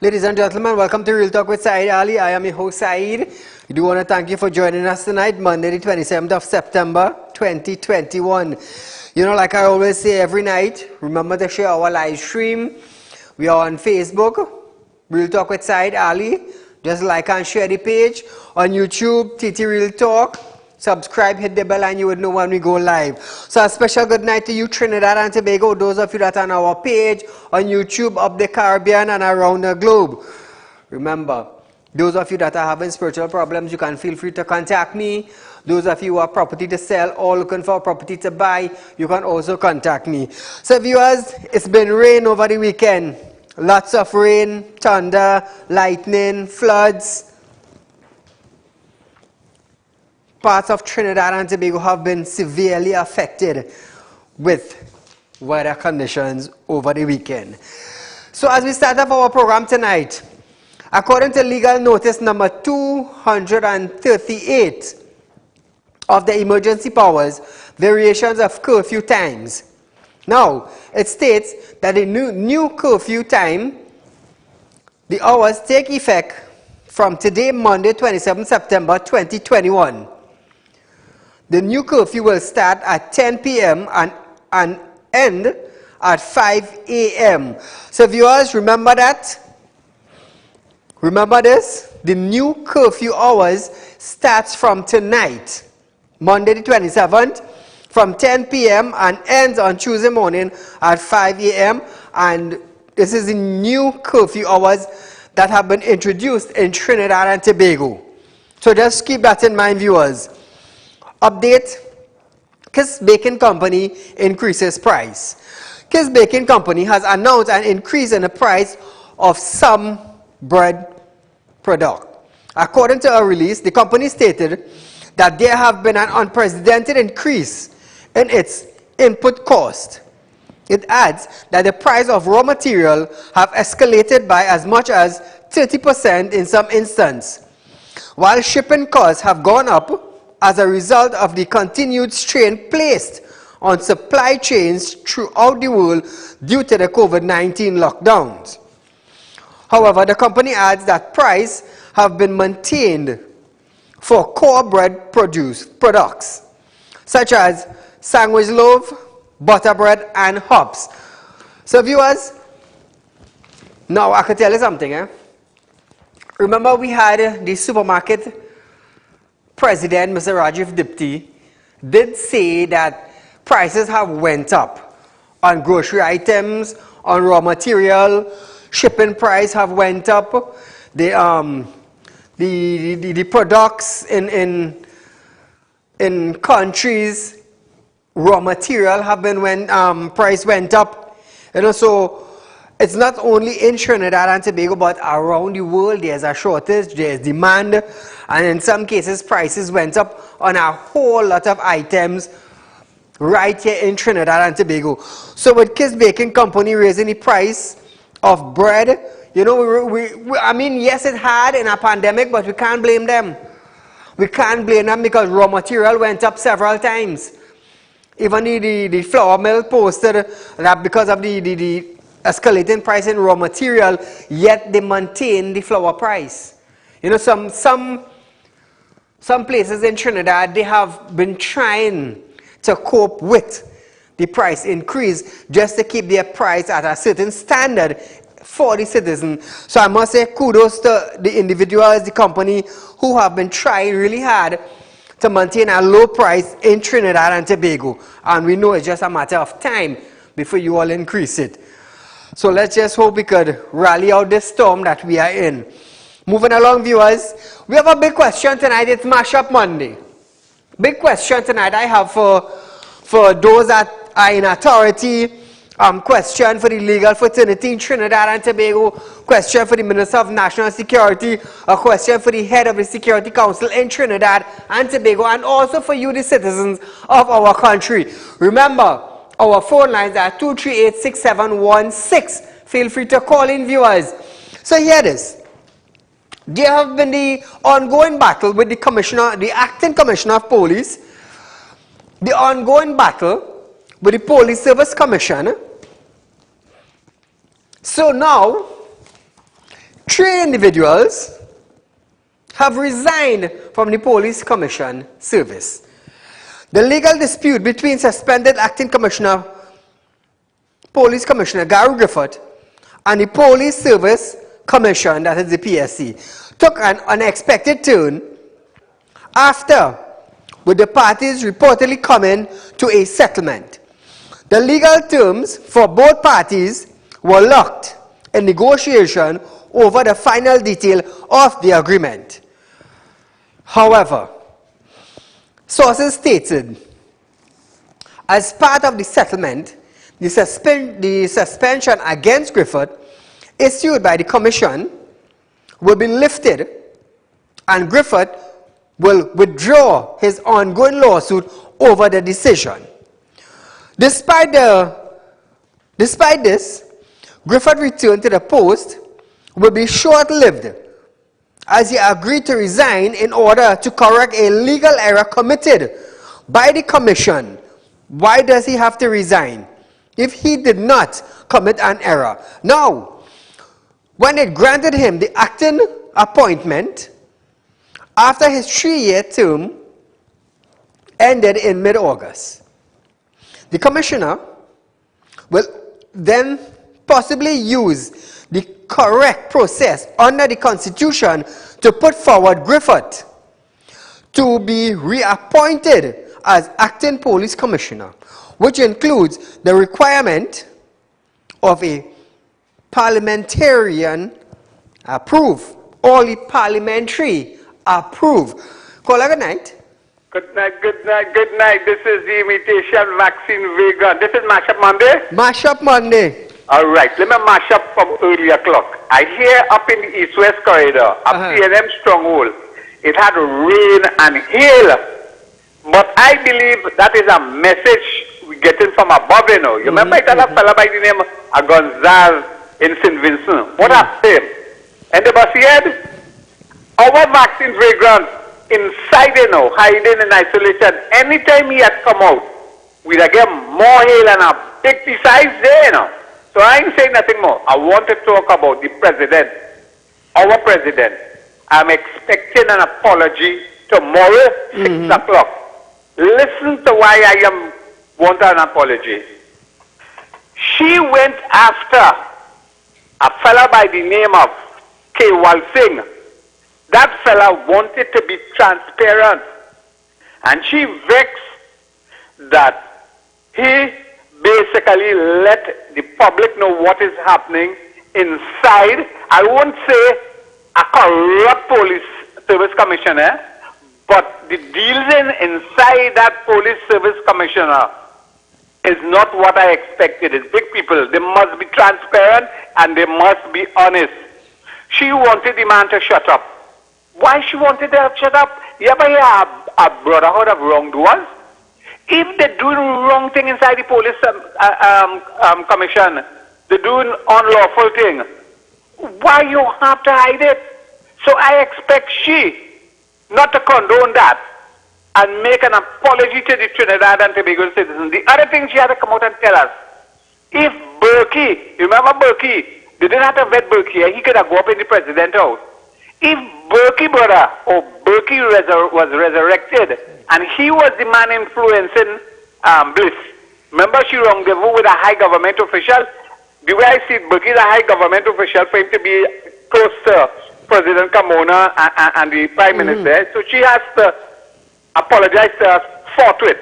Ladies and gentlemen, welcome to Real Talk with Saieed Ali. I am your host Saeed. We do want to thank you for joining us tonight, Monday the 27th of September 2021. You know, like I always say every night, remember to share our live stream. We are on Facebook, Real Talk with Saieed Ali. Just like and share the page. On YouTube, TT Real Talk. Subscribe, hit the bell, and you would know when we go live. So a special good night to you, Trinidad and Tobago, those of you that are on our page, on YouTube, up the Caribbean and around the globe. Remember, those of you that are having spiritual problems, you can feel free to contact me. Those of you who have property to sell or looking for property to buy, you can also contact me. So viewers, it's been rain over the weekend. Lots of rain, thunder, lightning, floods. Parts of Trinidad and Tobago have been severely affected with weather conditions over the weekend. So as we start off our program tonight, according to legal notice number 238 of the emergency powers, variations of curfew times. Now, it states that the new curfew time, the hours take effect from today, Monday, 27 September 2021. The new curfew will start at 10 p.m. and end at 5 a.m. So viewers, remember that? Remember this? The new curfew hours starts from tonight, Monday the 27th, from 10 p.m. and ends on Tuesday morning at 5 a.m. And this is the new curfew hours that have been introduced in Trinidad and Tobago. So just keep that in mind, viewers. Update, Kiss Baking Company increases price. Kiss Baking Company has announced an increase in the price of some bread product. According to a release, the company stated that there have been an unprecedented increase in its input cost. It adds that the price of raw material have escalated by as much as 30% in some instances, while shipping costs have gone up as a result of the continued strain placed on supply chains throughout the world due to the COVID-19 lockdowns. However, the company adds that prices have been maintained for core bread products, such as sandwich loaf, butter bread, and hops. So viewers, now I can tell you something. Remember we had the supermarket President, Mr. Rajiv Dipti, did say that prices have went up on grocery items, on raw material, shipping price have went up. The products in countries, raw material have been price went up. You know, so it's not only in Trinidad and Tobago, but around the world there's a shortage, there's demand, and in some cases prices went up on a whole lot of items right here in Trinidad and Tobago. So with Kiss Baking Company raising the price of bread, you know, I mean, yes, it had in a pandemic, but we can't blame them. We can't blame them because raw material went up several times. Even the flour mill posted that because of the escalating price in raw material, yet they maintain the flour price. You know, some places in Trinidad, they have been trying to cope with the price increase just to keep their price at a certain standard for the citizen. So I must say kudos to the individuals, the company who have been trying really hard to maintain a low price in Trinidad and Tobago. And we know it's just a matter of time before you all increase it. So let's just hope we could rally out this storm that we are in. Moving along, viewers, we have a big question tonight. It's Mashup Monday. Big question tonight I have for those that are in authority. Question for the legal fraternity in Trinidad and Tobago. Question for the Minister of National Security. A question for the head of the Security Council in Trinidad and Tobago. And also for you, the citizens of our country. Remember, our phone lines are 238-6716. Feel free to call in, viewers. So here it is. There have been the ongoing battle with the commissioner, the acting commissioner of police, the ongoing battle with the Police Service Commission. So now, 3 individuals have resigned from the police commission service. The legal dispute between suspended acting commissioner, police commissioner Gary Griffith and the police service commission, that is the PSC, took an unexpected turn after, with the parties reportedly coming to a settlement. The legal terms for both parties were locked in negotiation over the final detail of the agreement. However, sources stated, as part of the settlement, the suspension against Griffith issued by the commission will be lifted and Griffith will withdraw his ongoing lawsuit over the decision. Despite this, Griffith's return to the post will be short-lived as he agreed to resign in order to correct a legal error committed by the commission. Why does he have to resign if he did not commit an error? Now, when it granted him the acting appointment after his 3-year term ended in mid-August, the commissioner will then possibly use the correct process under the Constitution to put forward Griffith to be reappointed as acting police commissioner, which includes the requirement of a parliamentarian approve, only parliamentary approve. Caller, good night. Good night, good night, good night. This is the imitation vaccine vegan. This is Mashup Monday? Mashup Monday. All right, let me mash up from earlier clock. I hear up in the east-west corridor, up PNM stronghold, it had rain and hail. But I believe that is a message we're getting from above, you know. You remember it had a fellow by the name of Gonzalez in St. Vincent. What happened? And the boss said, our vaccine fragrance inside, you know, hiding in isolation. Anytime he had come out, we'd get more hail and a big size there, you know. So I ain't saying nothing more. I want to talk about the president, our president. I'm expecting an apology tomorrow, 6 o'clock. Listen to why I want an apology. She went after a fella by the name of Kewal Singh. That fella wanted to be transparent. And she vexed that he basically let the public know what is happening inside. I won't say a corrupt police service commissioner, but the dealing inside that police service commissioner is not what I expected. It's big people. They must be transparent and they must be honest. She wanted the man to shut up. Why she wanted to shut up? You ever hear a brotherhood of wrongdoers? If they're doing wrong thing inside the police commission, they're doing unlawful thing, why you have to hide it? So I expect she not to condone that and make an apology to the Trinidad and Tobago citizens. The other thing she had to come out and tell us, if Berkey, you remember Berkey, they didn't have to vet Berkey, he could have go up in the president's house. If Berkey brother or Berkey was resurrected and he was the man influencing Bliss, remember she rendezvous with a high government official? The way I see it, Berkey is a high government official for him to be close to President Kamona and the Prime Minister. So she has to apologize to us forthwith.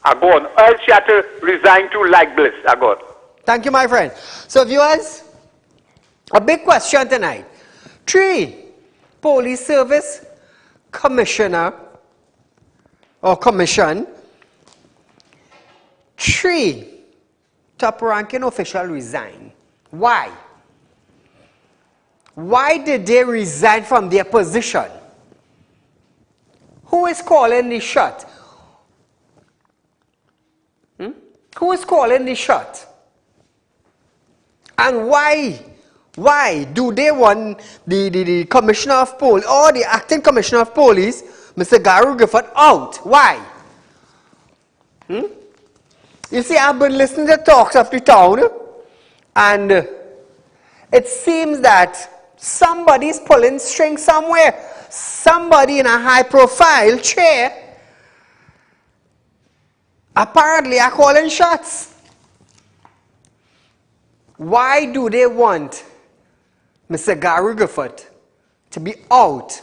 Or else she had to resign to like Bliss. Thank you, my friend. So viewers, a big question tonight. 3 police service commissioner or commission, 3 top-ranking official resign. Why? Why did they resign from their position? Who is calling the shot? Who is calling the shot? And why do they want the commissioner of police or the acting commissioner of police, Mr. Gary Griffith, out? Why? You see, I've been listening to talks of the town, and it seems that somebody's pulling strings somewhere. Somebody in a high-profile chair apparently are calling shots. Why do they want Mr. Gary Griffith to be out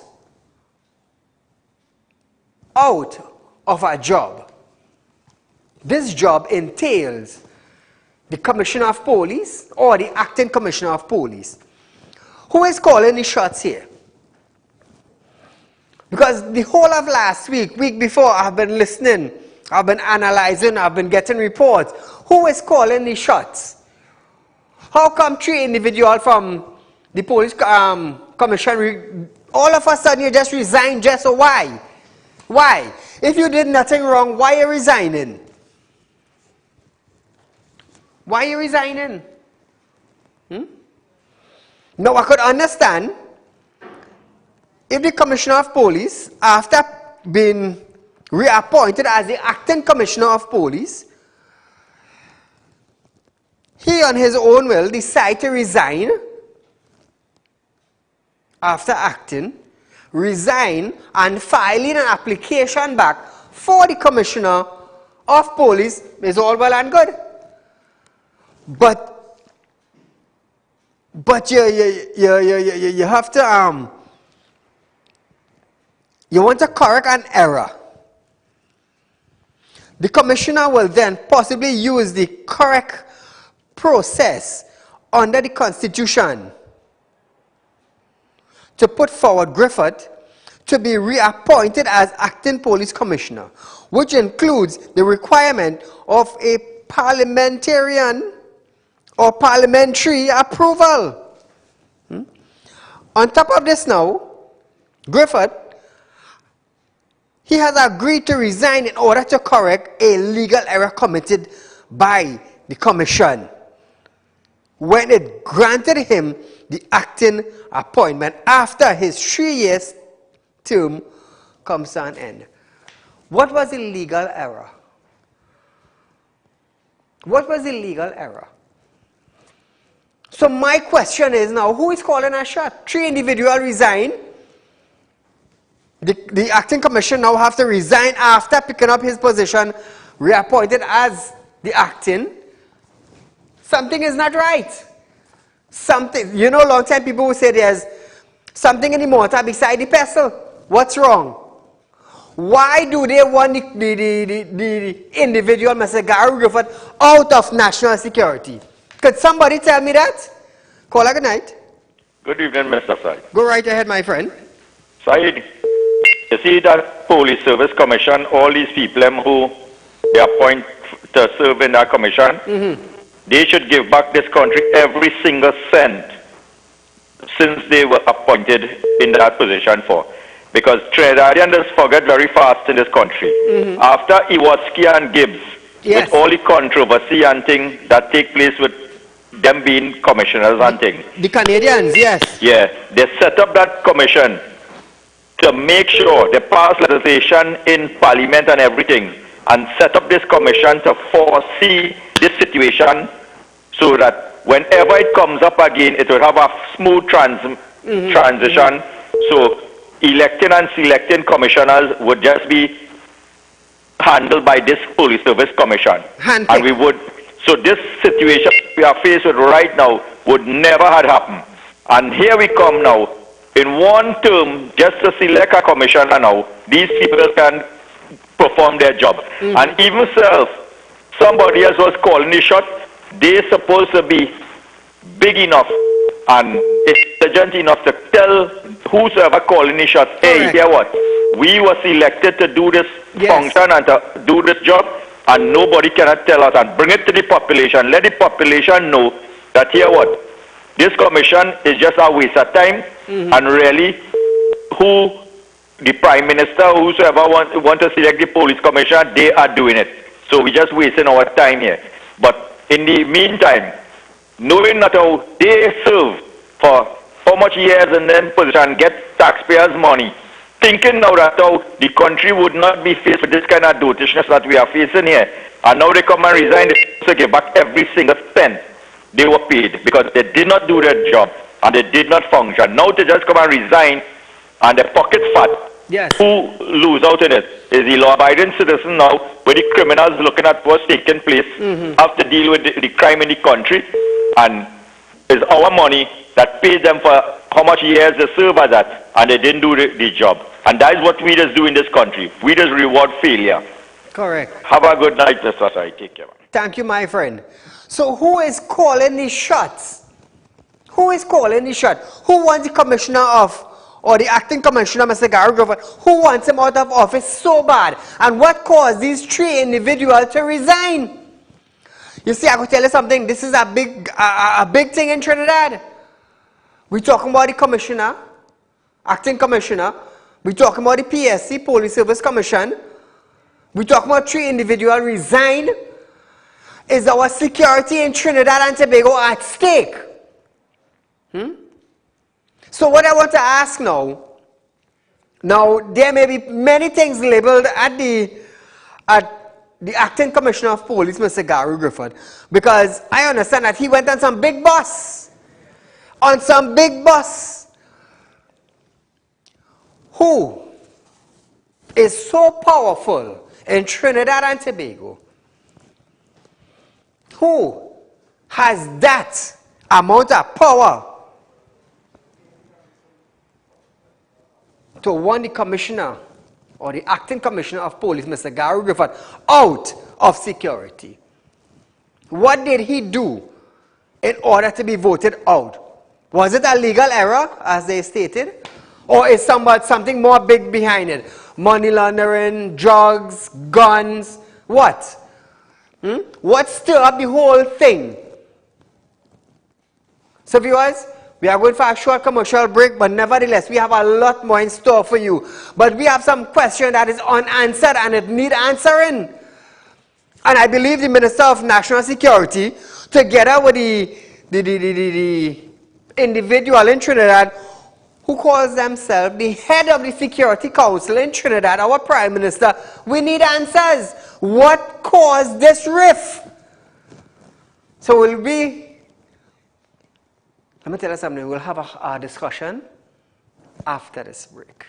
of a job? This job entails the Commissioner of Police or the Acting Commissioner of Police. Who is calling the shots here? Because the whole of last week before, I've been listening, I've been analyzing, I've been getting reports. Who is calling the shots? How come 3 individuals from the police commission, all of a sudden you just resigned? Just so why? Why? If you did nothing wrong, why are you resigning? Why are you resigning? Now I could understand if the Commissioner of Police, after being reappointed as the Acting Commissioner of Police, he on his own will decide to resign after acting, resign and filing an application back for the Commissioner of Police is all well and good. But you have to you want to correct an error. The commissioner will then possibly use the correct process under the Constitution to put forward Griffith to be reappointed as acting police commissioner, which includes the requirement of a parliamentarian or parliamentary approval. On top of this now, Griffith, he has agreed to resign in order to correct a legal error committed by the commission when it granted him the acting appointment after his 3-year term comes to an end. What was the legal error? What was the legal error? So my question is now, who is calling a shot? 3 individuals resign. The acting commission now have to resign after picking up his position, reappointed as the acting. Something is not right. Something, you know, long time people will say there's something in the mortar beside the pestle. What's wrong? Why do they want the individual, Mr. Gary Griffith, out of national security? Could somebody tell me that? Caller, good night. Good evening, Mr. Said. Go right ahead, my friend. Said, you see that Police Service Commission, all these people who they appoint to serve in that commission, they should give back this country every single cent since they were appointed in that position for. Because Trinidadians forget very fast in this country. After Iwatsky and Gibbs, with all the controversy and things that take place with them being commissioners and things. The Canadians, yes. Yeah, they set up that commission to make sure they pass legislation in Parliament and everything, and set up this commission to foresee this situation so that whenever it comes up again, it will have a smooth transition. So electing and selecting commissioners would just be handled by this Police Service Commission. And we would, so this situation we are faced with right now would never have happened. And here we come now, in one term, just to select a commissioner now, these people can perform their job. And even somebody else was calling the shot, they're supposed to be big enough and intelligent enough to tell whosoever calling the shots, hey, hear what? We were selected to do this function and to do this job, and nobody cannot tell us, and bring it to the population. Let the population know that, hear what? This commission is just a waste of time, and really, who the Prime Minister, whosoever want to select the police commissioner, they are doing it. So we're just wasting our time here. But in the meantime, knowing that how they serve for how much years in them position, get taxpayers' money, thinking now that how the country would not be faced with this kind of dotishness that we are facing here, and now they come and resign to give back every single cent they were paid because they did not do their job. and they did not function. Now they just come and resign and the pocket fat. Yes. Who lose out in it? Is the law-abiding citizen now, where the criminals looking at what's taking place, have to deal with the crime in the country, and it's our money that pays them for how much years they serve at that, and they didn't do the job. And that is what we just do in this country. We just reward failure. Correct. Have a good night, Mr. Sai. Take care. Thank you, my friend. So who is calling the shots? Who is calling the shot? Who wants the commissioner of, or the acting commissioner, Mr. Gary Griffith, who wants him out of office so bad? And what caused these three individuals to resign? You see, I could tell you something. This is a big thing in Trinidad. We're talking about the commissioner, acting commissioner. We're talking about the PSC, Police Service Commission. We're talking about three individuals resign. Is our security in Trinidad and Tobago at stake? So what I want to ask now there may be many things labeled at the acting commissioner of police, Mr. Gary Griffith, because I understand that he went on some big bus. Who is so powerful in Trinidad and Tobago? Who has that amount of power to want the commissioner or the acting commissioner of police, Mr. Gary Griffith, out of security? What did he do in order to be voted out? Was it a legal error, as they stated? Or is something more big behind it? Money laundering, drugs, guns, what? What stirred up the whole thing? So viewers, we are going for a short commercial break, but nevertheless, we have a lot more in store for you. But we have some question that is unanswered and it needs answering. And I believe the Minister of National Security, together with the individual in Trinidad, who calls themselves the head of the Security Council in Trinidad, our Prime Minister, we need answers. What caused this rift? So let me tell you something, we'll have a discussion after this break.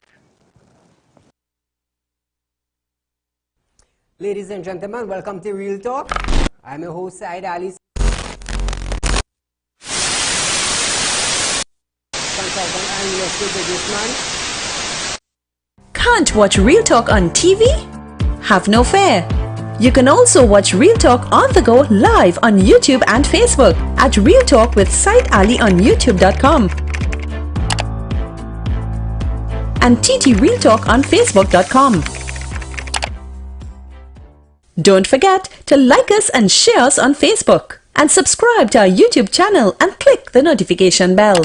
Ladies and gentlemen, welcome to Real Talk. I'm your host, Saieed Ali. Consultant and real estate businessman. Can't watch Real Talk on TV? Have no fear. You can also watch Real Talk on the go live on YouTube and Facebook at Real Talk with Saieed Ali on YouTube.com and TT Real Talk on Facebook.com. Don't forget to like us and share us on Facebook and subscribe to our YouTube channel and click the notification bell.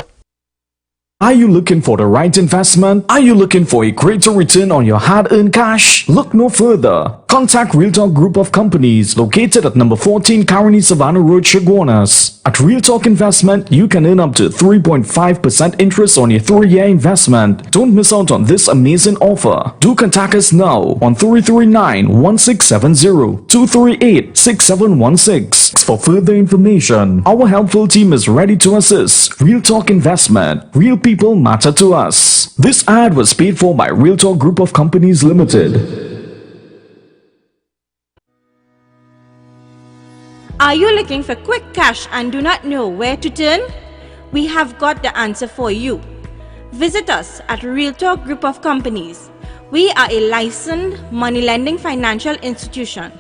Are you looking for the right investment? Are you looking for a greater return on your hard-earned cash? Look no further. Contact Real Talk Group of Companies located at number 14 Caroni Savannah Road, Chaguanas. At Real Talk Investment, you can earn up to 3.5% interest on your 3-year investment. Don't miss out on this amazing offer. Do contact us now on 339-1670, 238-6716 for further information. Our helpful team is ready to assist. Real Talk Investment. Real people matter to us. This ad was paid for by Real Talk Group of Companies Limited. Are you looking for quick cash and do not know where to turn? We have got the answer for you. Visit us at Real Talk Group of Companies. We are a licensed money lending financial institution.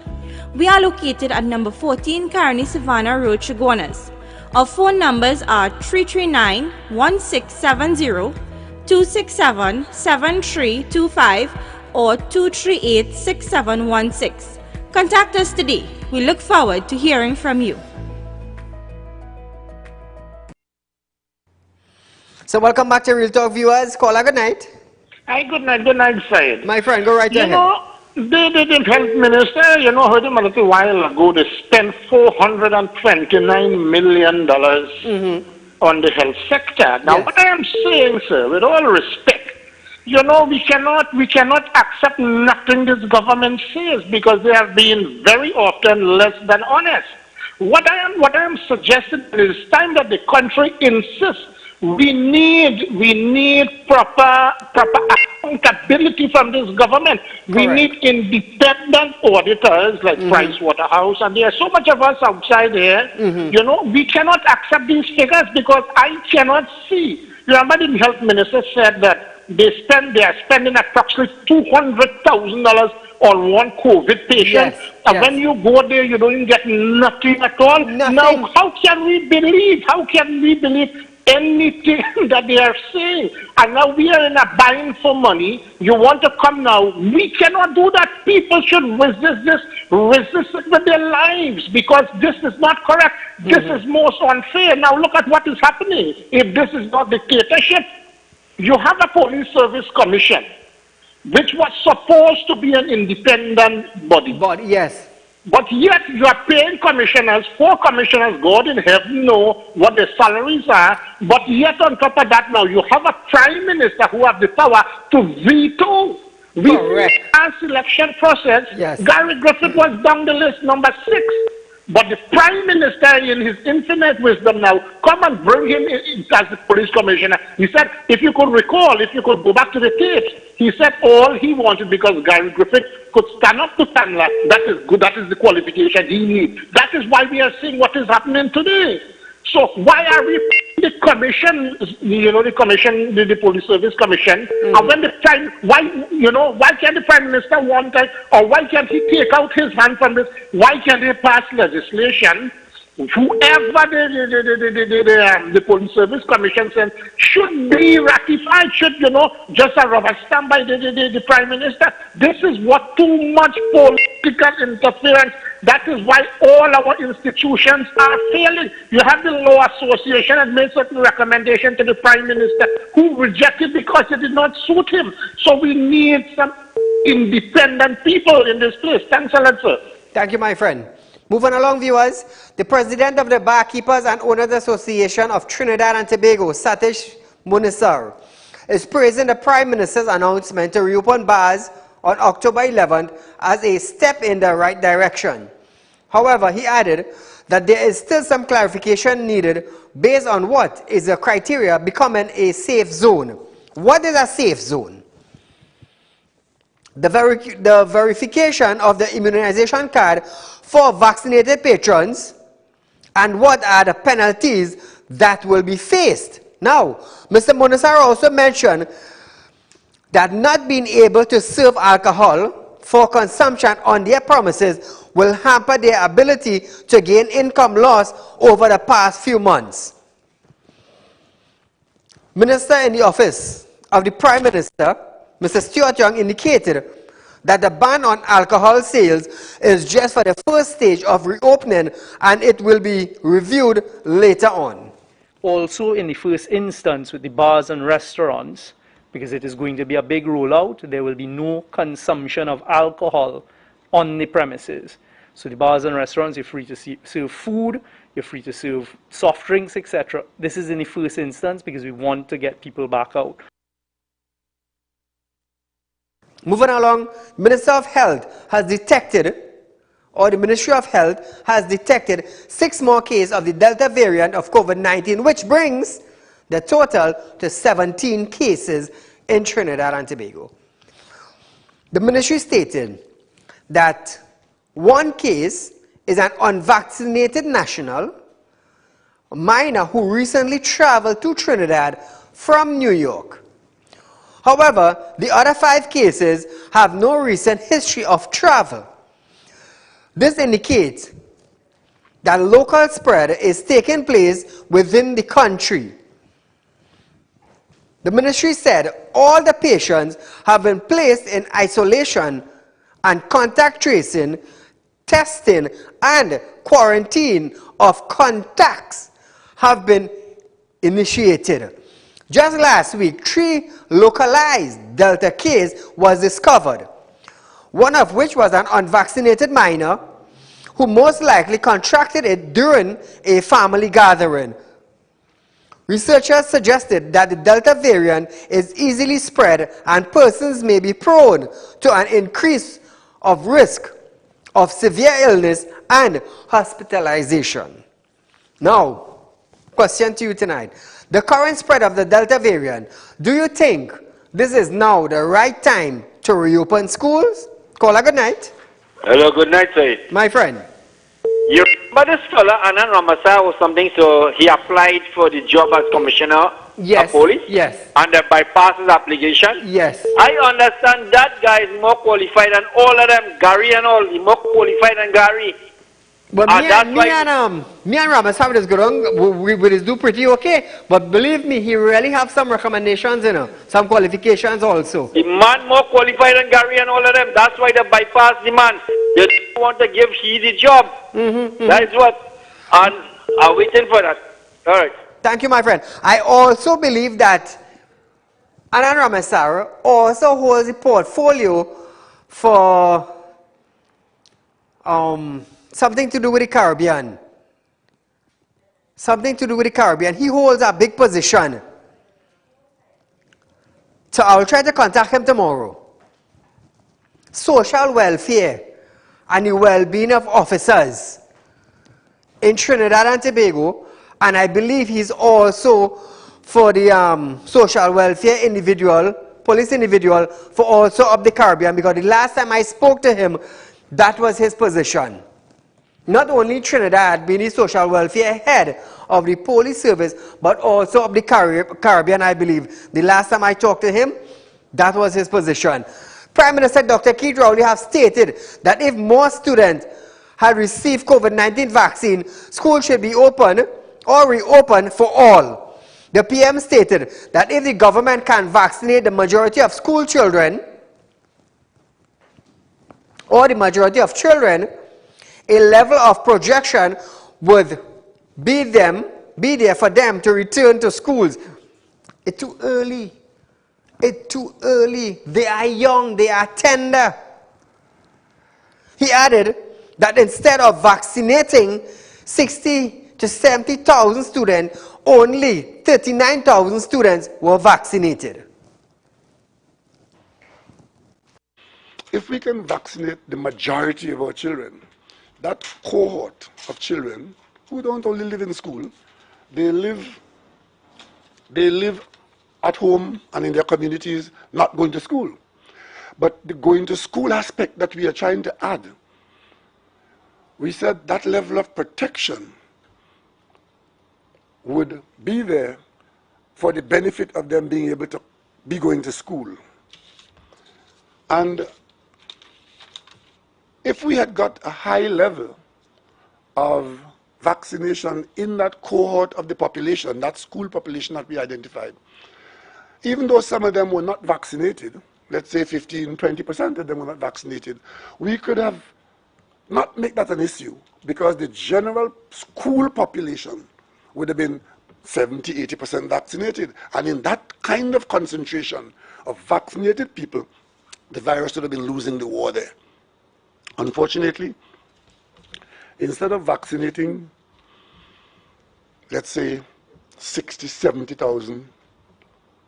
We are located at number 14 Caroni Savannah Road, Chaguanas. Our phone numbers are 339-1670, 267-7325 or 238-6716. Contact us today. We look forward to hearing from you. So welcome back to Real Talk viewers. Caller, good night. Hi, good night, Said. My friend, go right ahead. The health minister, heard him a little while ago, they spent $429 million on the health sector. Now, Yes. what I am saying, sir, with all respect, we cannot accept nothing this government says because they have been very often less than honest. What I am suggesting is time that the country insists We need proper accountability from this government. We need independent auditors like Price Waterhouse, and there's so much of us outside here. You know, we cannot accept these figures because I cannot see. Remember, the health minister said that they are spending approximately $200,000 on one COVID patient, and when you go there, you don't get nothing at all. Now, how can we believe? How can we believe anything that they are saying? And now we are in a bind for money. You want to come now? We cannot do that. People should resist it with their lives, because this is not correct. This is most unfair. Now look at what is happening. If this is not dictatorship, you have a police service commission, which was supposed to be an independent body. But yet you are paying commissioners, 4 commissioners, God in heaven know what their salaries are, but yet on top of that now you have a prime minister who have the power to veto our selection process. Gary Griffith was down the list, number 6. But the Prime Minister, in his infinite wisdom now, come and bring him in as the police commissioner. He said, if you could recall, if you could go back to the tapes, he said all he wanted, because Gary Griffith could stand up to Tamla. That is good. That is the qualification he needs. That is why we are seeing what is happening today. So why are we the commission, you know, the commission, the police service commission, and when the prime, why can't the Prime Minister want it, or why can't he take out his hand from this? Why can't they pass legislation? Whoever the police service commission says should be ratified, should, you know, just a rubber stamp by the Prime Minister. This is what too much political interference. That is why all our institutions are failing. You have the Law Association that made certain recommendation to the Prime Minister, who rejected because it did not suit him. So we need some independent people in this place. Thanks a lot, sir. Thank you, my friend. Moving along, viewers, the president of the Barkeepers and Owners Association of Trinidad and Tobago, Satish Munisar, is praising the Prime Minister's announcement to reopen bars on October 11th as a step in the right direction. However, he added that there is still some clarification needed based on what is the criteria becoming a safe zone. What is a safe zone? The verification of the immunization card for vaccinated patrons, and what are the penalties that will be faced. Now, Mr. Munisar also mentioned that not being able to serve alcohol for consumption on their premises will hamper their ability to gain income loss over the past few months. Minister in the office of the Prime Minister, Mr. Stuart Young, indicated that the ban on alcohol sales is just for the first stage of reopening, and it will be reviewed later on. Also, in the first instance with the bars and restaurants, because it is going to be a big rollout, there will be no consumption of alcohol on the premises. So the bars and restaurants, you're free to serve food, you're free to serve soft drinks, etc. This is in the first instance because we want to get people back out. Moving along, Minister of Health has detected, or the Ministry of Health has detected 6 more cases of the Delta variant of COVID-19, which brings the total to 17 cases in Trinidad and Tobago. The ministry stated that 1 case is an unvaccinated national, a minor who recently traveled to Trinidad from New York. However, the other 5 cases have no recent history of travel. This indicates that local spread is taking place within the country. The ministry said all the patients have been placed in isolation, and contact tracing, testing, and quarantine of contacts have been initiated. Just last week, 3 localized Delta cases was discovered, one of which was an unvaccinated minor who most likely contracted it during a family gathering. Researchers suggested that the Delta variant is easily spread and persons may be prone to an increase of risk of severe illness and hospitalization. Now, question to you tonight. the current spread of the Delta variant, do you think this is now the right time to reopen schools? Caller, good night. Hello, good night, Said. My friend. You remember this fella, Anand Ramasa or something, so he applied for the job as commissioner of police? Yes. And bypassed his application? Yes. I understand that guy is more qualified than all of them, Gary and all, he's more qualified than Gary. But me and Ramaswamy is going, we will do pretty okay. But believe me, he really have some recommendations, you know, some qualifications also. The man more qualified than Gary and all of them. That's why they bypass the man. They don't want to give he the job. That is what. And I'm waiting for that. All right. Thank you, my friend. I also believe that Anand Ramaswamy also holds a portfolio for something to do with the Caribbean. Something to do with the Caribbean. He holds a big position. So I'll try to contact him tomorrow. Social welfare and the well-being of officers in Trinidad and Tobago, and I believe he's also for the social welfare individual, police individual, for also of the Caribbean, because the last time I spoke to him, that was his position. Not only Trinidad being the social welfare head of the police service, but also of the Caribbean, I believe. The last time I talked to him, that was his position. Prime Minister Dr. Keith Rowley have stated that if more students had received COVID-19 vaccine, schools should be open or reopened for all. The PM stated that if the government can vaccinate the majority of school children, or the majority of children, a level of projection would be there for them to return to schools. It's too early. It's too early. They are young. They are tender. He added that instead of vaccinating 60 to 70,000 students, only 39,000 students were vaccinated. If we can vaccinate the majority of our children, that cohort of children who don't only live in school, they live at home and in their communities not going to school. But the going to school aspect that we are trying to add, we said that level of protection would be there for the benefit of them being able to be going to school. And if we had got a high level of vaccination in that cohort of the population, that school population that we identified, even though some of them were not vaccinated, let's say 15, 20% of them were not vaccinated, we could have not make that an issue because the general school population would have been 70, 80% vaccinated. And in that kind of concentration of vaccinated people, the virus would have been losing the war there. Unfortunately, instead of vaccinating, let's say, 60, 70,000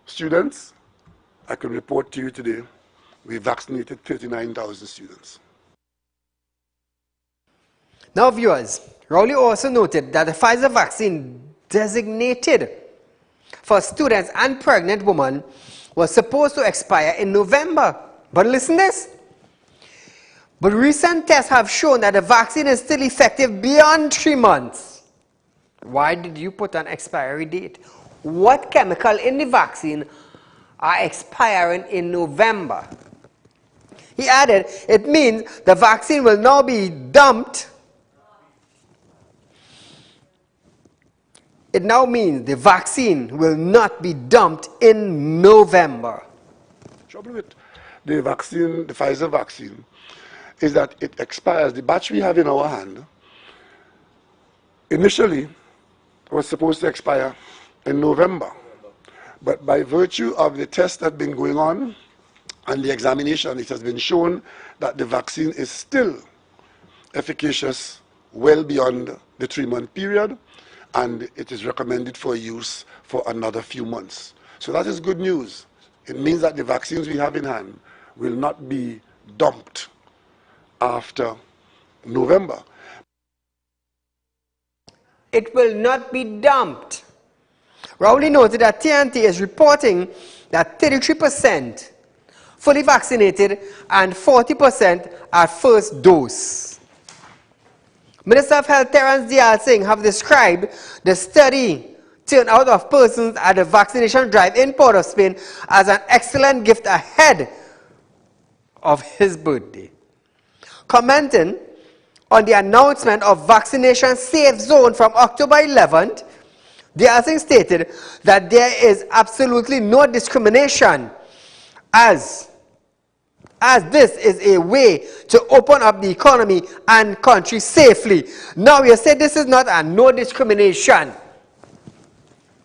students, I can report to you today, we vaccinated 39,000 students. Now, viewers, Rowley also noted that the Pfizer vaccine designated for students and pregnant women was supposed to expire in November. But listen to this. But recent tests have shown that the vaccine is still effective beyond 3 months. Why did you put an expiry date? What chemical in the vaccine are expiring in November? He added, it means the vaccine will now be dumped. It now means the vaccine will not be dumped in November. Trouble with the vaccine, the Pfizer vaccine, is that it expires. The batch we have in our hand initially was supposed to expire in November. But by virtue of the tests that have been going on and the examination, it has been shown that the vaccine is still efficacious well beyond the 3-month period, and it is recommended for use for another few months. So that is good news. It means that the vaccines we have in hand will not be dumped after November. It will not be dumped. Rowley noted that TNT is reporting that 33% fully vaccinated and 40% at first dose. Minister of Health Terence Dayal Singh have described the steady turnout of persons at the vaccination drive in Port of Spain as an excellent gift ahead of his birthday. Commenting on the announcement of vaccination safe zone from October 11th, Dayal Singh stated that there is absolutely no discrimination as this is a way to open up the economy and country safely. Now you say this is not a no discrimination.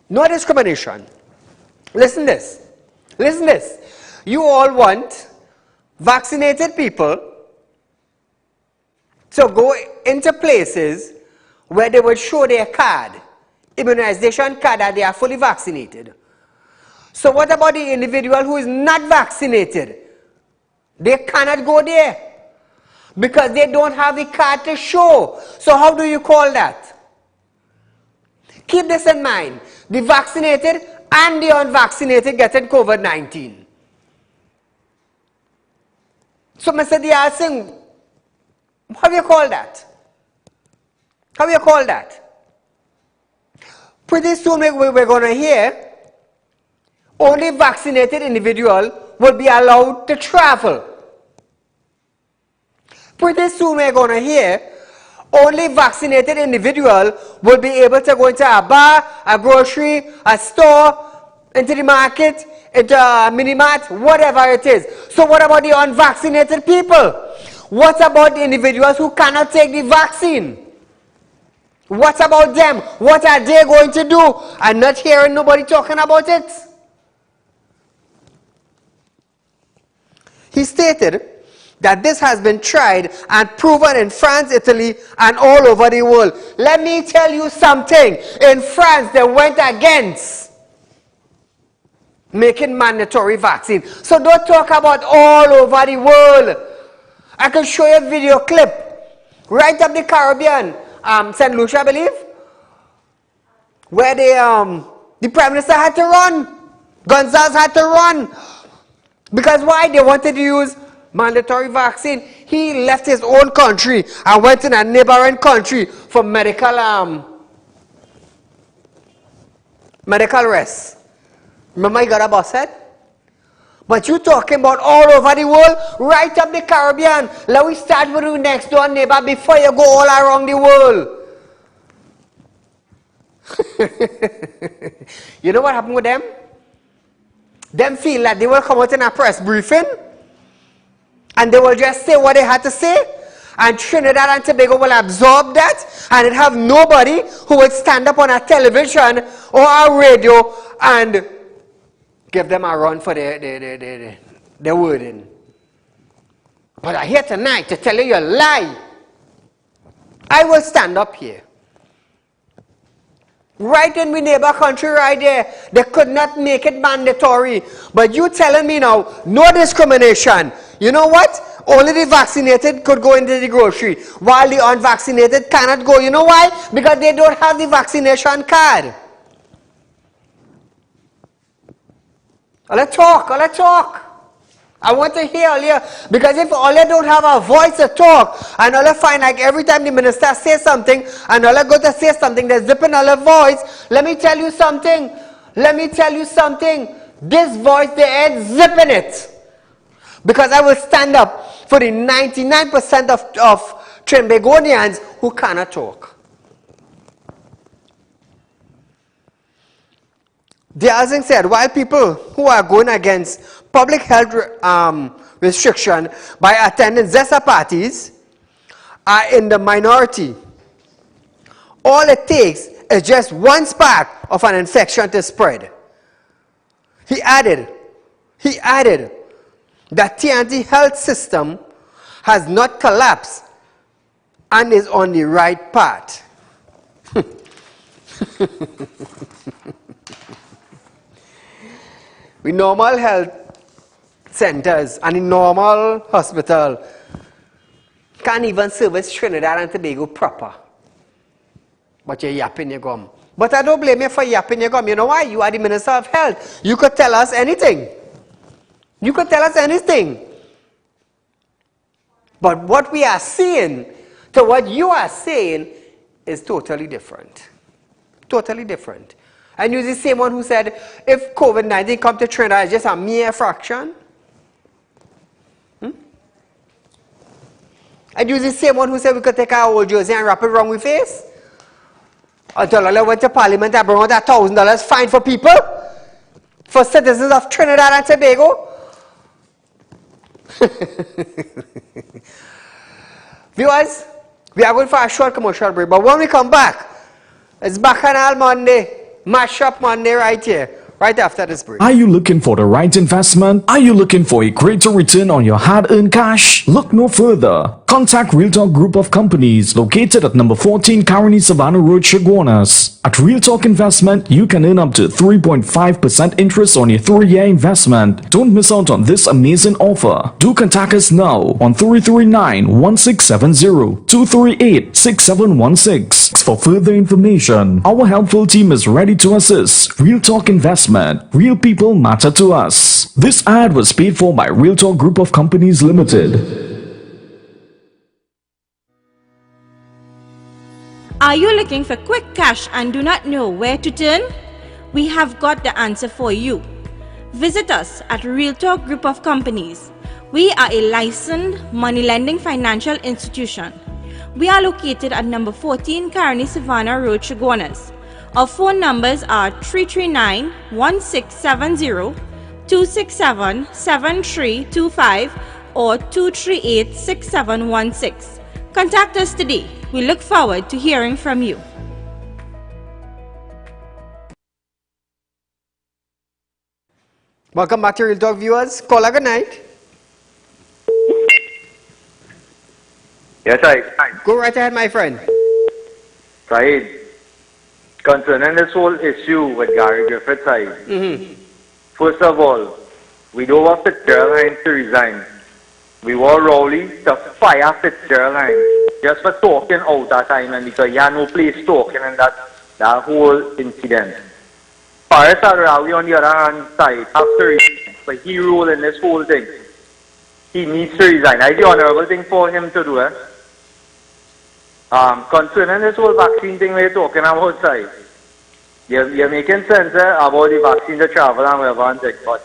No discrimination. Listen this. Listen this. You all want vaccinated people to go into places where they would show their card, immunization card, that they are fully vaccinated. So what about the individual who is not vaccinated? They cannot go there because they don't have the card to show. So how do you call that? Keep this in mind. The vaccinated and the unvaccinated getting COVID-19. So Mr. Dayal Singh, how do you call that? How do you call that? Pretty soon we're going to hear only vaccinated individual will be allowed to travel. Pretty soon we're going to hear only vaccinated individual will be able to go into a bar, a grocery, a store, into the market, into a mini-mart, whatever it is. So what about the unvaccinated people? What about the individuals who cannot take the vaccine? What about them? What are they going to do? I'm not hearing nobody talking about it. He stated that this has been tried and proven in France, Italy, and all over the world. Let me tell you something. In France, they went against making mandatory vaccine. So don't talk about all over the world. I can show you a video clip right up the Caribbean, St. Lucia, I believe, where the Prime Minister had to run. Gonzalez had to run. Because why? They wanted to use mandatory vaccine. He left his own country and went in a neighboring country for medical rest. Remember he got a bus head? But you talking about all over the world, right up the Caribbean. Let me start with your next door neighbor before you go all around the world. You know what happened with them? Them feel like they will come out in a press briefing and they will just say what they had to say, and Trinidad and Tobago will absorb that, and it have nobody who would stand up on a television or a radio and give them a run for their wording. But I'm here tonight to tell you a lie. I will stand up here. Right in my neighbor country right there, they could not make it mandatory. But you telling me now, no discrimination. You know what? Only the vaccinated could go into the grocery, while the unvaccinated cannot go. You know why? Because they don't have the vaccination card. Let's talk. I want to hear all you, because if all you don't have a voice to talk, and all you find like every time the minister says something, and all you go to say something, they're zipping all your voice. Let me tell you something. This voice, they ain't zipping it. Because I will stand up for the 99% of Trinbagonians who cannot talk. Dayal Singh said, while people who are going against public health restriction by attending Zesta parties are in the minority, all it takes is just one spark of an infection to spread. He added that TNT health system has not collapsed and is on the right path. The normal health centers and the normal hospital can't even service Trinidad and Tobago proper. But you're yapping your gum. But I don't blame you for yapping your gum. You know why? You are the Minister of Health. You could tell us anything. You could tell us anything. But what we are seeing to what you are saying is totally different. Totally different. And you're the same one who said, if COVID-19 come to Trinidad, it's just a mere fraction. And you're the same one who said we could take our old jersey and wrap it around our face. Until I went to Parliament and brought that $1,000 fine for people, for citizens of Trinidad and Tobago. Viewers, we are going for a short commercial break, but when we come back, it's Bacchanal Monday, Mashup Monday right here, right after this break. Are you looking for the right investment? Are you looking for a greater return on your hard-earned cash? Look no further. Contact Real Talk Group of Companies located at number 14 Caroni Savannah Road, Chaguanas. At Real Talk Investment, you can earn up to 3.5% interest on your 3-year investment. Don't miss out on this amazing offer. Do contact us now on 339-1670, 238-6716 for further information. Our helpful team is ready to assist. Real Talk Investment. Real people matter to us. This ad was paid for by Real Talk Group of Companies Limited. Are you looking for quick cash and do not know where to turn? We have got the answer for you. Visit us at Real Talk Group of Companies. We are a licensed money lending financial institution. We are located at number 14 Caroni Savannah Road, Chaguanas. Our phone numbers are 339-1670, 267-7325 or 238-6716. Contact us today. We look forward to hearing from you. Welcome back to Real Talk, viewers. Caller, good night. Yes, I. Go right ahead, my friend. Saeed, concerning this whole issue with Gary Griffith's side, first of all, we don't want Fitzgerald to resign. We want Rowley to fire Fitzgerald just for talking out that time, and because he had no place talking in that whole incident. Paris Arawi on the other hand side, after a hero in this whole thing, he needs to resign. That's the honorable thing for him to do. Concerning this whole vaccine thing we're talking about, side, you're making sense about the vaccine to travel and whatever and thing, but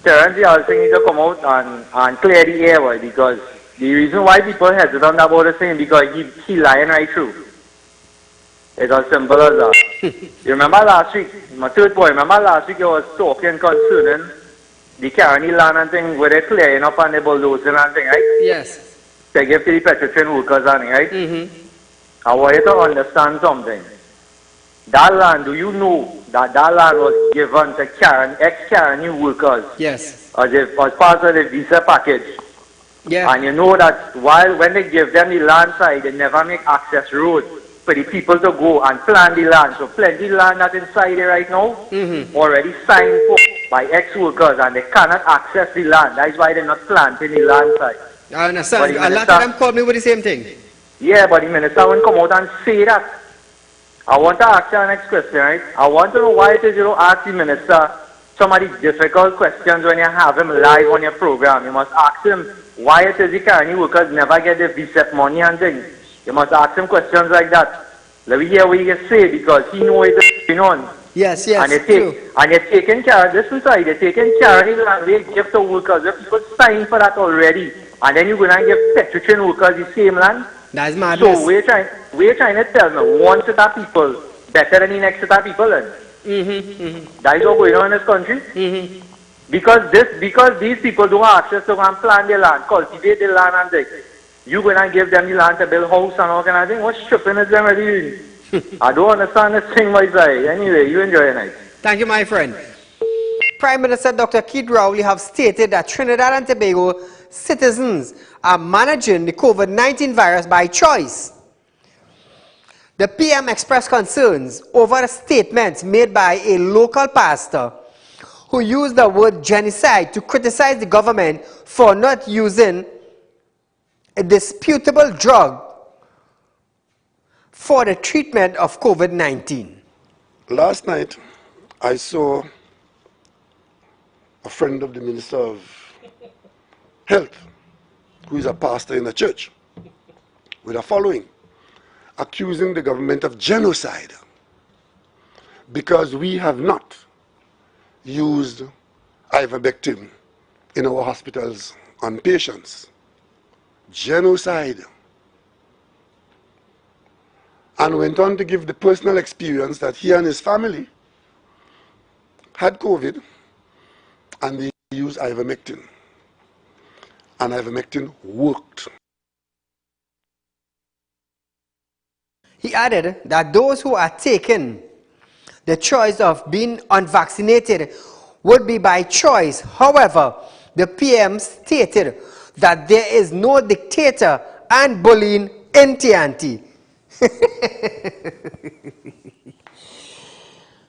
Terence also needs to come out and clear the air, because the reason why people hesitant about the thing because he lying right through. It's as simple as that. You remember last week, my third point, remember last week I was talking concerning the Caroni land and thing where they're clearing up and they're bulldozing and thing, right? Yes. They give to the petroleum workers and thing, right? I want you to understand something. That land, do you know that land was given to ex-Caroni workers? Yes. As part of the visa package. Yeah. And you know that when they give them the land side, they never make access road for the people to go and plant the land. So plenty land that's inside there right now, already signed for by ex-workers, and they cannot access the land. That's why they're not planting the land side. I understand. A lot of them called me with the same thing. Yeah, but the minister won't come out and say that. I want to ask you the next question, right? I want to know why it is you don't ask the minister some of the difficult questions when you have him live on your program. You must ask him why it is the Caroni workers never get the VSEP money and things. You must ask him questions like that. Let me hear what he say, because he knows what is going on. Yes, and you're taking care of this inside. You're taking care of the land we give to workers. If people sign for that already, and then you're going to give petroleum workers the same land. That's madness. So we're trying to tell them one set of people better than the next set of people. That is what's going on in this country. Because these people don't have access to go and plant their land, cultivate their land and things. You're going to give them the land to build house and all kind of thing. What shipping is them really? I don't understand this thing, my side. Anyway, you enjoy your night. Thank you, my friend. Prime Minister Dr. Keith Rowley have stated that Trinidad and Tobago citizens are managing the COVID-19 virus by choice. The PM expressed concerns over statements made by a local pastor who used the word genocide to criticize the government for not using a disputable drug for the treatment of COVID-19. Last night, I saw a friend of the Minister of Health, who is a pastor in the church, with a following, accusing the government of genocide because we have not used ivermectin in our hospitals on patients. Genocide. And went on to give the personal experience that he and his family had COVID and they used ivermectin. And ivermectin worked. He added that those who are taking the choice of being unvaccinated would be by choice. However, the PM stated that there is no dictator and bullying in TNT.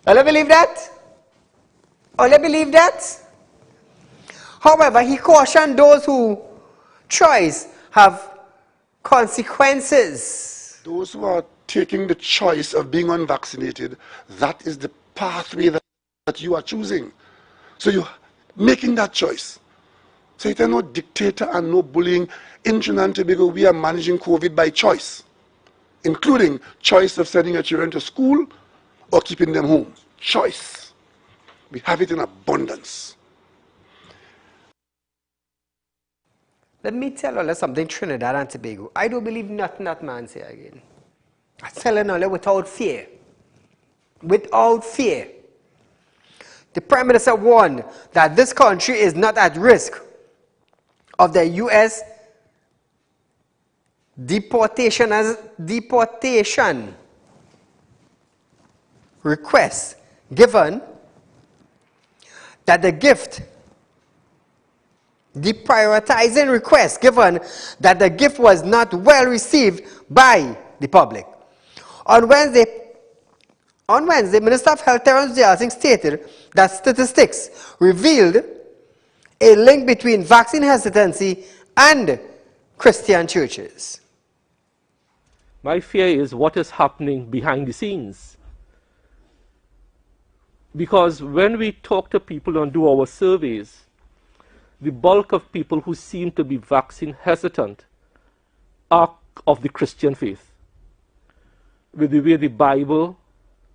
Will you believe that? Will you believe that? However, he cautioned those who choice have consequences. Those who are taking the choice of being unvaccinated, that is the pathway that you are choosing. So you're making that choice. So there's no dictator and no bullying. In Trinidad and Tobago, we are managing COVID by choice, including choice of sending your children to school or keeping them home. Choice. We have it in abundance. Let me tell you something, Trinidad and Tobago. I don't believe nothing that man say again. I'm telling you without fear. Without fear. The Prime Minister warned that this country is not at risk of the U.S. deportation request, given that the gift was not well received by the public. On Wednesday, Minister of Health Terence Jalsing stated that statistics revealed a link between vaccine hesitancy and Christian churches. My fear is what is happening behind the scenes. Because when we talk to people and do our surveys, the bulk of people who seem to be vaccine hesitant are of the Christian faith, with the way the Bible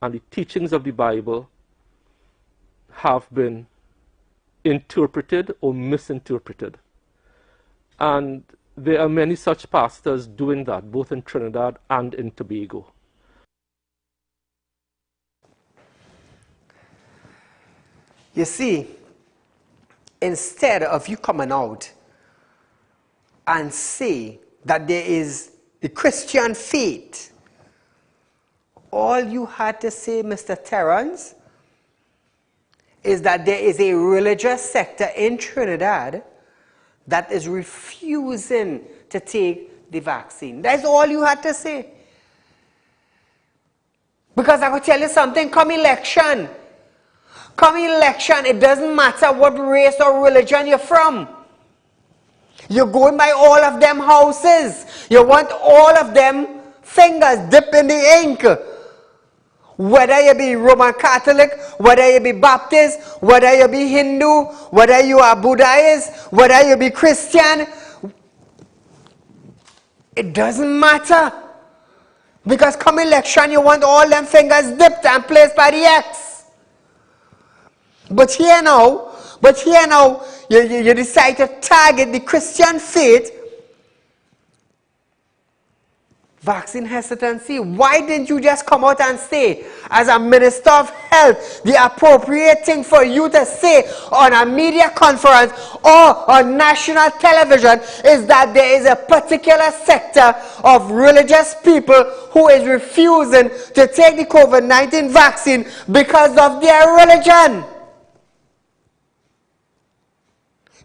and the teachings of the Bible have been interpreted or misinterpreted. And there are many such pastors doing that, both in Trinidad and in Tobago. You see, instead of you coming out and say that there is the Christian faith, all you had to say, Mr. Terence, is that there is a religious sector in Trinidad that is refusing to take the vaccine. That's all you had to say. Because I could tell you something, come election, it doesn't matter what race or religion you're from. You're going by all of them houses. You want all of them fingers dipped in the ink. Whether you be Roman Catholic, whether you be Baptist, whether you be Hindu, whether you are Buddhist, whether you be Christian, it doesn't matter. Because come election, you want all them fingers dipped and placed by the X. But here now, you decide to target the Christian faith. Vaccine hesitancy. Why didn't you just come out and say, as a Minister of Health, the appropriate thing for you to say on a media conference or on national television is that there is a particular sector of religious people who is refusing to take the COVID-19 vaccine because of their religion?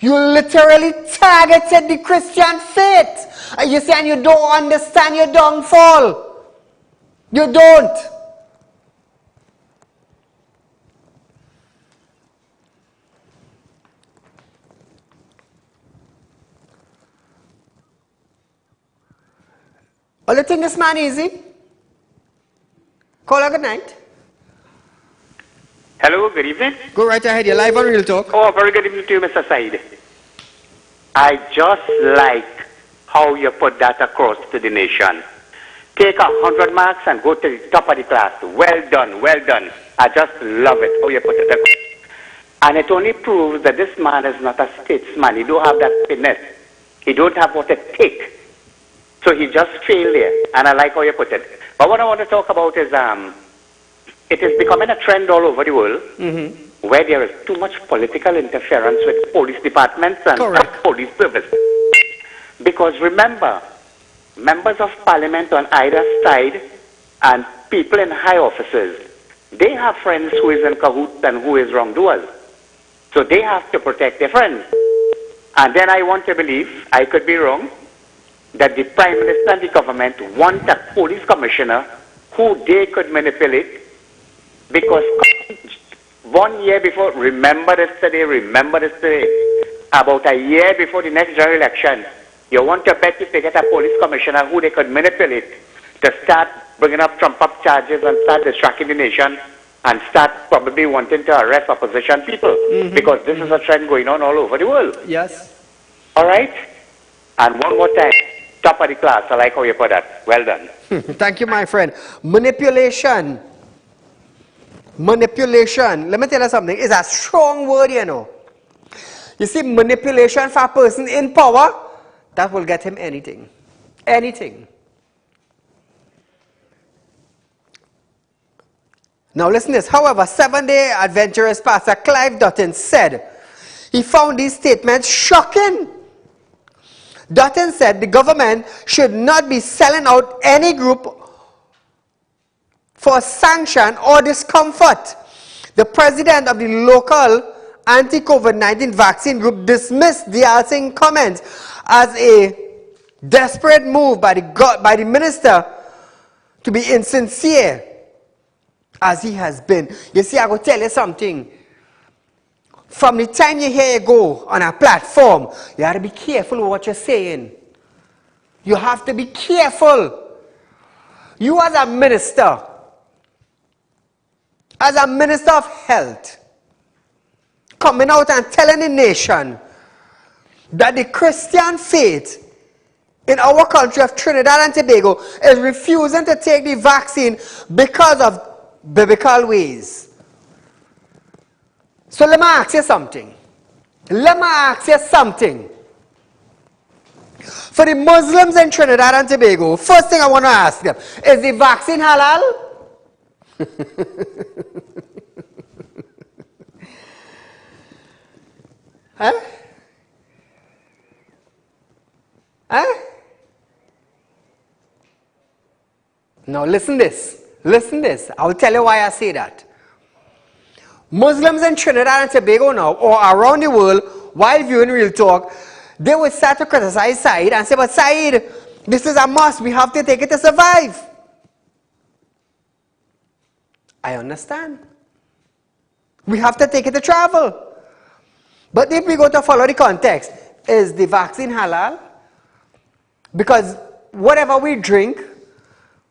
You literally targeted the Christian faith. And you saying you don't understand your downfall. You don't. Well, you think this man easy? Caller, good night. Hello, good evening. Go right ahead. You're live on Real Talk. Oh, very good evening to you, Mr. Saeed. I just like how you put that across to the nation. Take 100 marks and go to the top of the class. Well done, well done. I just love it, how you put it across. And it only proves that this man is not a statesman. He don't have that finesse. He don't have what it takes. So he just failed there. And I like how you put it. But what I want to talk about is it is becoming a trend all over the world where there is too much political interference with police departments and police service. Because remember, members of parliament on either side and people in high offices, they have friends who is in cahoots and who is wrongdoers. So they have to protect their friends. And then I want to believe, I could be wrong, that the Prime Minister and the government want a police commissioner who they could manipulate, because 1 year before, remember this today, about a year before the next general election, you want to bet if they get a police commissioner who they could manipulate to start bringing up trump-up charges and start distracting the nation and start probably wanting to arrest opposition people, because this is a trend going on all over the world. Yes. All right? And one more time, top of the class. I like how you put that. Well done. Thank you, my friend. Manipulation. Manipulation. Let me tell you something. It's a strong word, you know. You see, manipulation for a person in power, that will get him anything. Anything. Now listen to this. However, Seventh-day Adventist Pastor Clive Dutton said he found these statements shocking. Dutton said the government should not be selling out any group for sanction or discomfort. The president of the local anti-COVID-19 vaccine group dismissed the Alsing comments as a desperate move by the minister to be insincere, as he has been. You see, I will tell you something. From the time you hear you go on a platform, you have to be careful with what you're saying. You have to be careful. You as a minister of health, coming out and telling the nation that the Christian faith in our country of Trinidad and Tobago is refusing to take the vaccine because of biblical ways. So let me ask you something. For the Muslims in Trinidad and Tobago, first thing I want to ask them, is the vaccine halal? Huh? Huh? Now listen this. I will tell you why I say that. Muslims in Trinidad and Tobago now, or around the world, while viewing Real Talk, they would start to criticize Saeed and say, but Saeed, this is a must, we have to take it to survive. I understand. We have to take it to travel. But if we go to follow the context, is the vaccine halal? Because whatever we drink,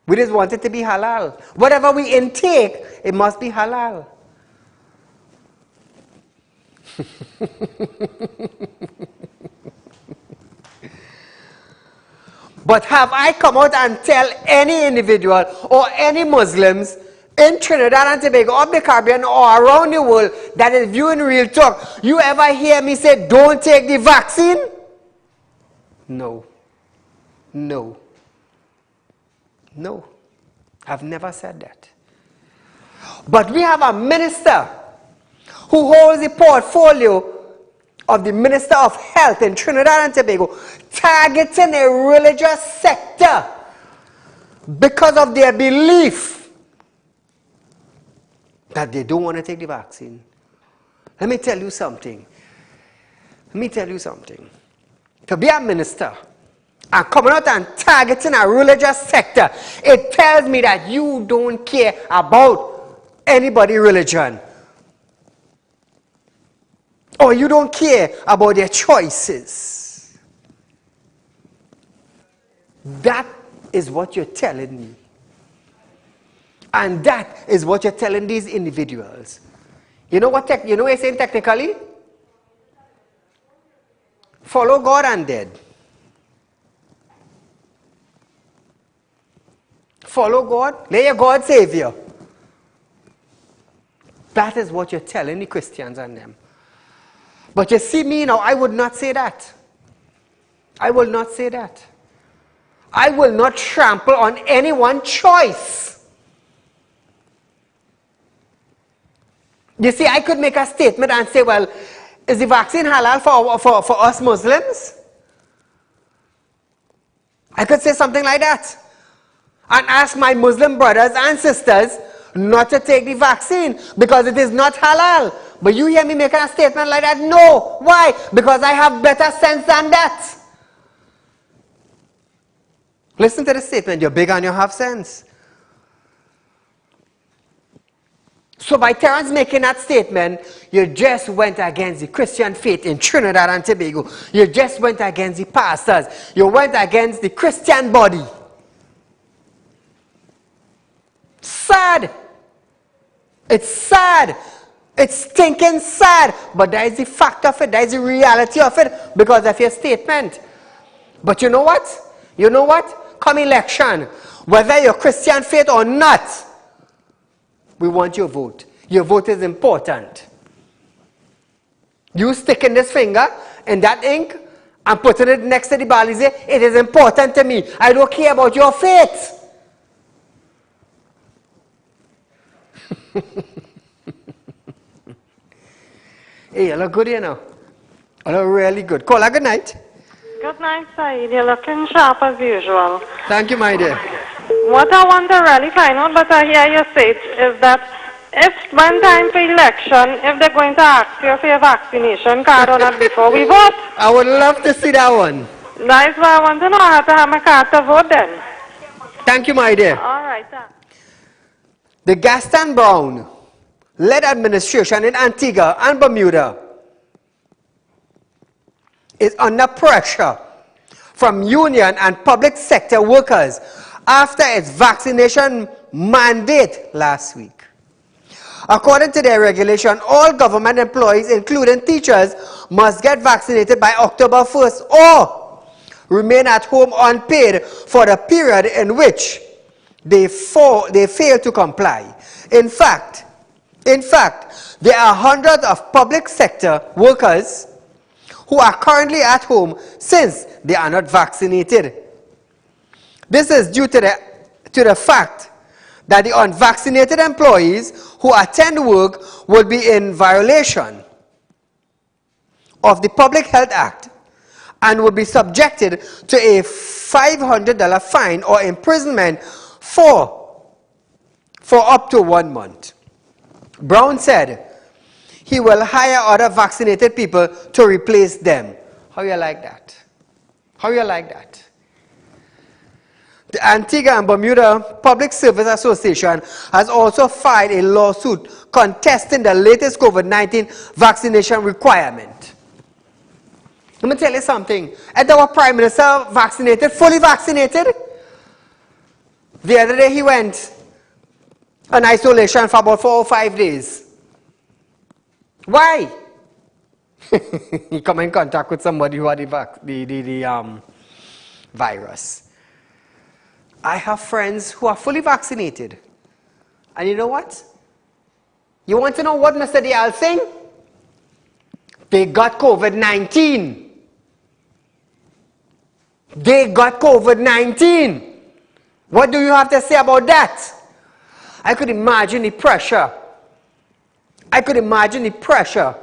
we just want it to be halal. Whatever we intake, it must be halal. But have I come out and tell any individual or any Muslims in Trinidad and Tobago, of the Caribbean, or around the world that is viewing Real Talk, you ever hear me say, don't take the vaccine? No. I've never said that. But we have a minister who holds the portfolio of the Minister of Health in Trinidad and Tobago, targeting a religious sector because of their belief that they don't want to take the vaccine. Let me tell you something. To be a minister and coming out and targeting a religious sector, it tells me that you don't care about anybody's religion. Or you don't care about their choices. That is what you're telling me. And that is what you're telling these individuals. You know what you're saying technically? Follow God and dead. Follow God, let your God save you. That is what you're telling the Christians and them. But you see me now, I would not say that. I will not say that. I will not trample on anyone's choice. You see, I could make a statement and say, well, is the vaccine halal for us Muslims? I could say something like that. And ask my Muslim brothers and sisters not to take the vaccine because it is not halal. But you hear me making a statement like that? No. Why? Because I have better sense than that. Listen to the statement. You're big and you have sense. So by Terence making that statement, you just went against the Christian faith in Trinidad and Tobago. You just went against the pastors. You went against the Christian body. Sad. It's sad. It's stinking sad. But that is the fact of it. That is the reality of it because of your statement. But you know what? You know what? Come election, whether you're Christian faith or not, we want your vote. Your vote is important. You sticking this finger in that ink and putting it next to the balize, it is important to me. I don't care about your faith. Hey, you look good, you know. You look really good. Caller, good night. Good night, Saeed. You're looking sharp as usual. Thank you, my dear. What I want to really find out, but I hear you say it, is that if one time for election, if they're going to ask you for your vaccination card or not before we vote. I would love to see that one. That's why I want to know how to have my card to vote then. Thank you, my dear. All right. The Gaston Brown-led administration in Antigua and Bermuda is under pressure from union and public sector workers after its vaccination mandate last week. According to their regulation, all government employees, including teachers, must get vaccinated by October 1st or remain at home unpaid for the period in which they fail to comply. In fact, there are hundreds of public sector workers who are currently at home since they are not vaccinated. This is due to the fact that the unvaccinated employees who attend work will be in violation of the Public Health Act and will be subjected to a $500 fine or imprisonment for up to 1 month. Brown said he will hire other vaccinated people to replace them. How you like that? How you like that? The Antigua and Bermuda Public Service Association has also filed a lawsuit contesting the latest COVID-19 vaccination requirement. Let me tell you something. Is our Prime Minister vaccinated, fully vaccinated? The other day he went in isolation for about 4 or 5 days. Why? He come in contact with somebody who had the virus. I have friends who are fully vaccinated. And you know what? You want to know what Mr. Dial saying? They got COVID-19. They got COVID-19. What do you have to say about that? I could imagine the pressure. I could imagine the pressure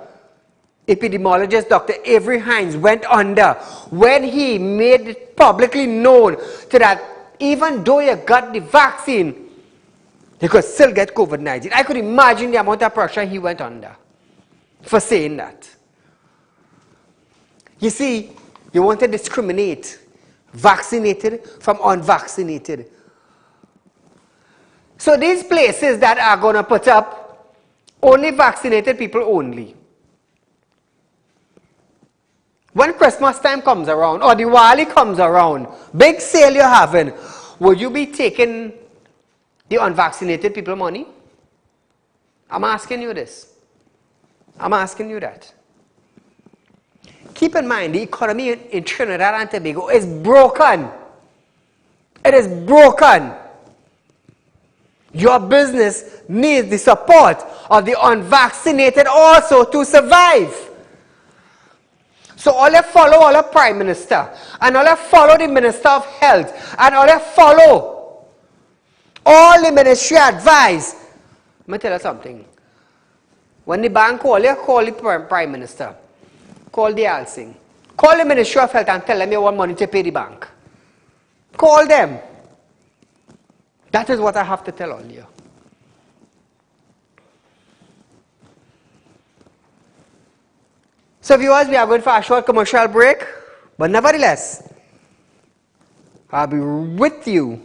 epidemiologist Dr. Avery Hines went under when he made it publicly known to that even though you got the vaccine, you could still get COVID-19. I could imagine the amount of pressure he went under for saying that. You see, you want to discriminate vaccinated from unvaccinated. So these places that are going to put up only vaccinated people only. When Christmas time comes around or Diwali comes around, big sale you're having, would you be taking the unvaccinated people money? I'm asking you this. I'm asking you that. Keep in mind, the economy in Trinidad and Tobago is broken. It is broken. Your business needs the support of the unvaccinated also to survive. So all you follow all the Prime Minister, and all you follow the Minister of Health, and all you follow all the ministry advice. Let me tell you something. When the bank call you, call the Prime Minister. Call the Alsing. Call the Ministry of Health and tell them you want money to pay the bank. Call them. That is what I have to tell all you. So viewers, we are going for a short commercial break. But nevertheless, I'll be with you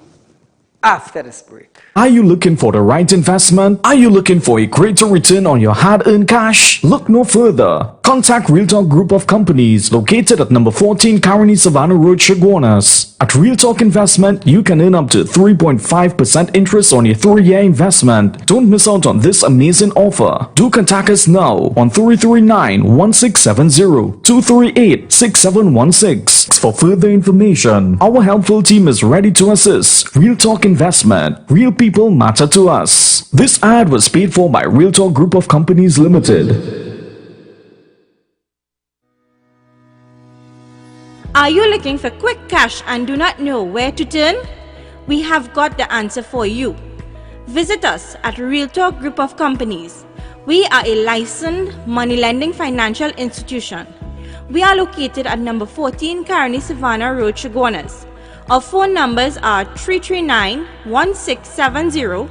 after this break. Are you looking for the right investment? Are you looking for a greater return on your hard-earned cash? Look no further. Contact Real Talk Group of Companies located at number 14 Caroni Savannah Road, Chaguanas. At Real Talk Investment, you can earn up to 3.5% interest on your 3-year investment. Don't miss out on this amazing offer. Do contact us now on 339-1670, 238-6716 for further information. Our helpful team is ready to assist. Real Talk Investment. Real people matter to us. This ad was paid for by Real Talk Group of Companies Limited. Are you looking for quick cash and do not know where to turn? We have got the answer for you. Visit us at Real Talk Group of Companies. We are a licensed money lending financial institution. We are located at number 14 Caroni Savannah Road, Chaguanas. Our phone numbers are 339-1670,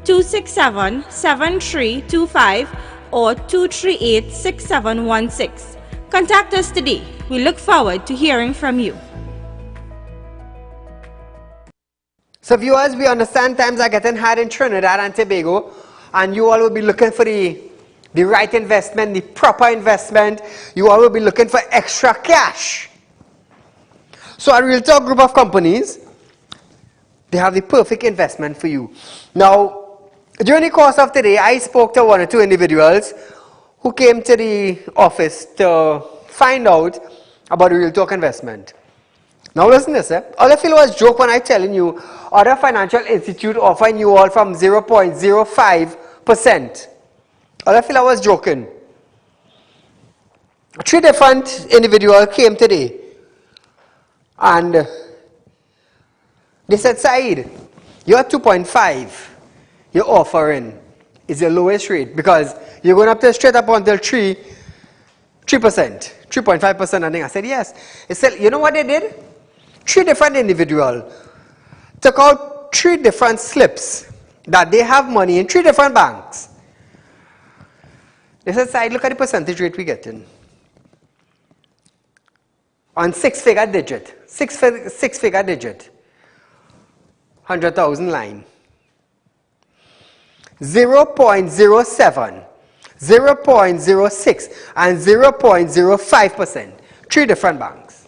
267-7325 or 238-6716. Contact us today. We look forward to hearing from you. So viewers, we understand times are getting hard in Trinidad and Tobago, and you all will be looking for the right investment, the proper investment. You all will be looking for extra cash. So at Real Talk Group of Companies, they have the perfect investment for you. Now, during the course of today, I spoke to 1 or 2 individuals who came to the office to find out about the Real Talk investment. Now listen to this. All I feel was joke when I telling you other financial institute offering you all from 0.05%. All I feel I was joking. 3 different individuals came today. And they said, Saeed, your 2.5 you're offering is the lowest rate because you're going up to straight up until 3%, 3.5%. I think I said, yes. He said, you know what they did? 3 different individuals took out 3 different slips that they have money in 3 different banks. They said, Saeed, look at the percentage rate we're getting. On 6-figure digit. 6-figure digit. 100,000 line. 0.07, 0.06, and 0.05%. 3 different banks.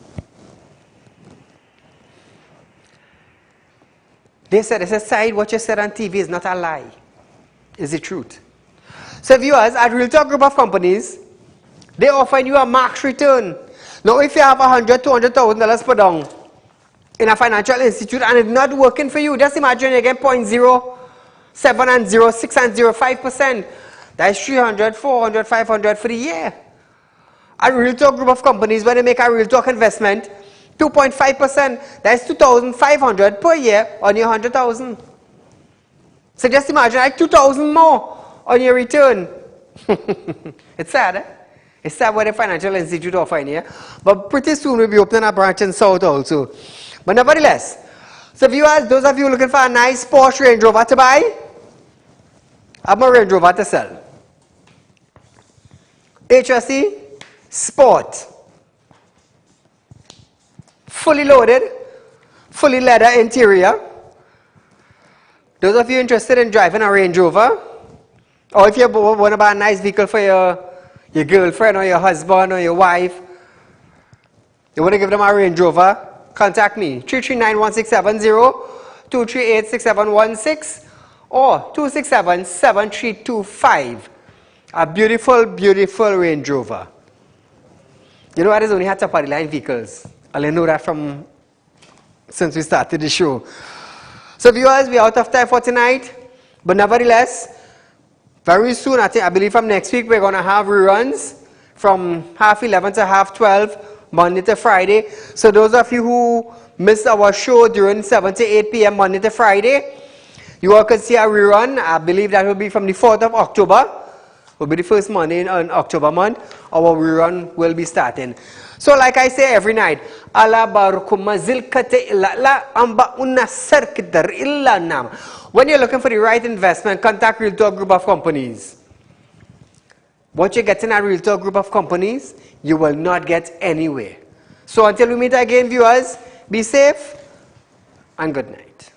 They said, Saeed, what you said on TV is not a lie. It's the truth. So viewers, at Real Talk Group of Companies, they offer you a max return. Now, if you have $100,000, $200,000 per down in a financial institute and it's not working for you, just imagine you get 0.07 and 0.6 and 0.5%. That's 300, 400, 500 for the year. At Real Talk Group of Companies, when they make a Real Talk investment, 2.5%, that's 2,500 per year on your 100,000. So just imagine like 2,000 more on your return. It's sad, eh? It's sad what the financial institute offering here. But pretty soon we'll be opening a branch in South also. But nevertheless, so viewers, those of you looking for a nice Porsche Range Rover to buy, I have my Range Rover to sell. HSE Sport. Fully loaded, fully leather interior. Those of you interested in driving a Range Rover, or if you want to buy a nice vehicle for your girlfriend or your husband or your wife, you want to give them a Range Rover, contact me, 339-1670, 238-6716, or 267-7325. A beautiful, beautiful Range Rover. You know, I just only had Party Line vehicles. I'll know that from since we started the show. So viewers, we're out of time for tonight. But nevertheless, very soon, I believe from next week, we're going to have reruns from 11:30 to 12:30, Monday to Friday. So those of you who missed our show during 7 to 8 p.m. Monday to Friday, you all can see a rerun. I believe that will be from the 4th of October. Will be the first Monday in October month. Our rerun will be starting. So like I say every night, when you're looking for the right investment, contact Real Talk Group of Companies. What you're getting at Real Talk Group of Companies, you will not get anywhere. So until we meet again, viewers, be safe and good night.